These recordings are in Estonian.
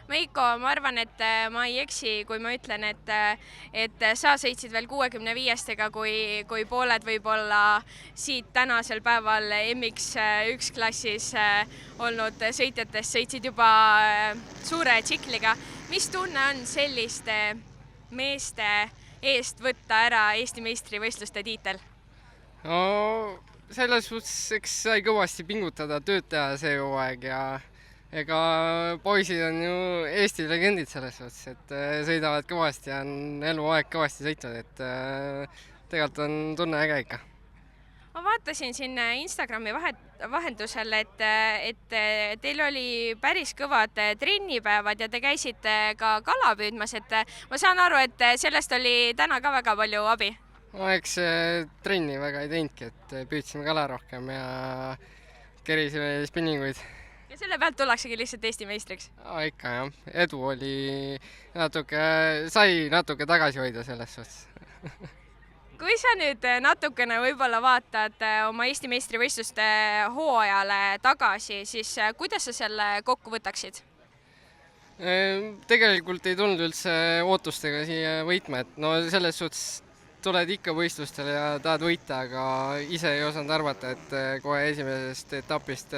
Meiko, ma arvan, et ma ei eksi, kui ma ütlen, et sa sõitsid veel 65-stega, kui pooled võib-olla siit tänasel päeval MX1 klassis olnud sõitjatest sõitsid juba suure tsikliga. Mis tunne on selliste meeste eest võtta ära Eesti meistrivõistluste tiitel? No selles suhtes, eks sai kõvasti pingutada, tööd teha see hooaeg ja ega poisid on ju Eesti legendid selles suhtes, et sõidavad kõvasti ja on eluaeg kõvasti sõitnud, et tegelikult on tunne äge ikka. Ma vaatasin siin Instagrami vahendusel, et teil oli päris kõvad trennipäevad ja te käisite ka kala püüdmas, et ma saan aru, et sellest oli täna ka väga palju abi. No eks trenni väga ei teinudki, et püüdsime kala rohkem ja kerisime spinninguid. Ja selle pealt tullaksegi lihtsalt Eesti meistriks? Ikka jah, edu oli sai natuke tagasi hoida selles suhtes. Kui sa nüüd natukene võib-olla vaatad oma Eesti meistrivõistluste hooajale tagasi, siis kuidas sa selle kokku võtaksid? Tegelikult ei tulnud üldse ootustega siia võitma, et no selles suhtes tuled ikka võistlustele ja tahad võita, aga ise ei osanud arvata, et kohe esimesest etapist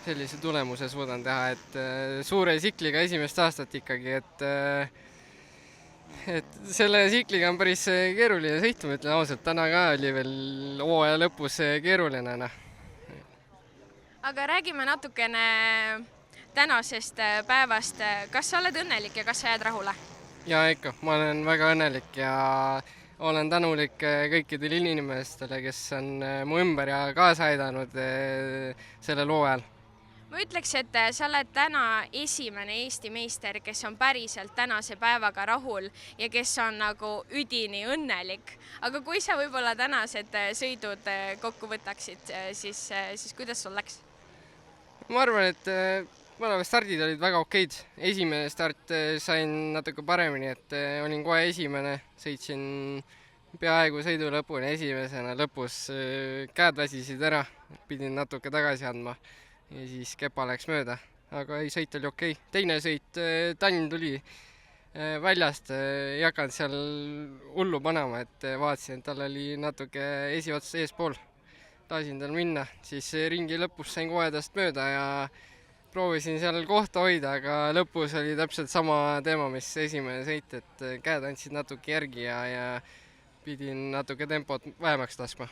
sellise tulemuse suudan teha, et suure tsikliga esimest aastat ikkagi, et selle tsikliga on päris keeruline sõita, ma ütlen ausalt, täna ka oli veel hooaja lõpus keeruline. Aga räägime natukene tänasest päevast. Kas sa oled õnnelik ja kas sa jääd rahule? Ja ikka, ma olen väga õnnelik ja olen tänulik kõikidele inimestele, kes on mu ümber ja kaasa aidanud sellel hooajal. Ma ütleks, et sa oled täna esimene Eesti meister, kes on päriselt tänase päevaga rahul ja kes on nagu üdini õnnelik. Aga kui sa võib-olla tänased sõidud kokku võtaksid, siis kuidas sul läks? Ma arvan, et mõlemad stardid olid väga okeid. Esimene start sain natuke paremini, et olin kohe esimene, sõitsin peaaegu sõidu lõpuni esimesena, lõpus käed väsisid ära, pidin natuke tagasi andma. Ja siis kepa läks mööda, aga ei, sõit oli okei. Teine sõit, Tallinn tuli väljast, ei hakanud seal hullu panema, et vaatasin, et tal oli natuke esiots eespool. Lasin tal minna, siis ringi lõpus sain koedast mööda ja proovisin seal kohta hoida, aga lõpus oli täpselt sama teema, mis esimene sõit, et käed andsid natuke järgi ja pidin natuke tempot vähemaks laskma.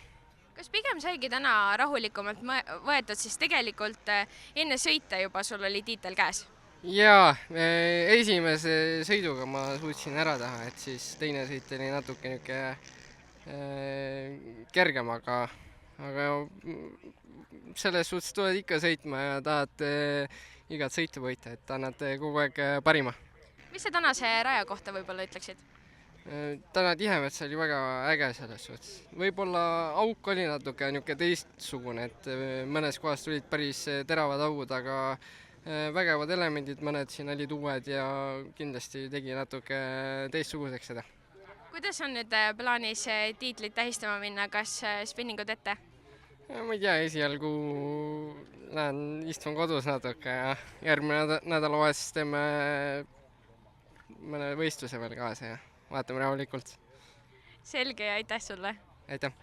Kas pigem saigi täna rahulikumalt võetud, siis tegelikult enne sõita juba sul oli tiitel käes? Jaa, esimese sõiduga ma suutsin ära teha, et siis teine sõit oli natuke kergem, aga selles suhtes tuled ikka sõitma ja tahad igat sõitu võita, et annad kogu aeg parima. Mis sa tänase raja kohta võib-olla ütleksid? Täna Tihemets oli väga äge selles suhtes. Võib-olla auk oli natuke teistsugune, et mõnes kohas tulid päris teravad augud, aga vägevad elemendid, mõned siin olid uued ja kindlasti tegi natuke teistsuguseks seda. Kuidas on nüüd plaanis tiitlit tähistama minna, kas spinningud ette? Ma ei tea, esialgu istun kodus natuke ja järgmine nädalavahetus teeme mõne võistluse veel kaasa ja vaatame rahulikult. Selge ja aitäh sulle! Aitäh!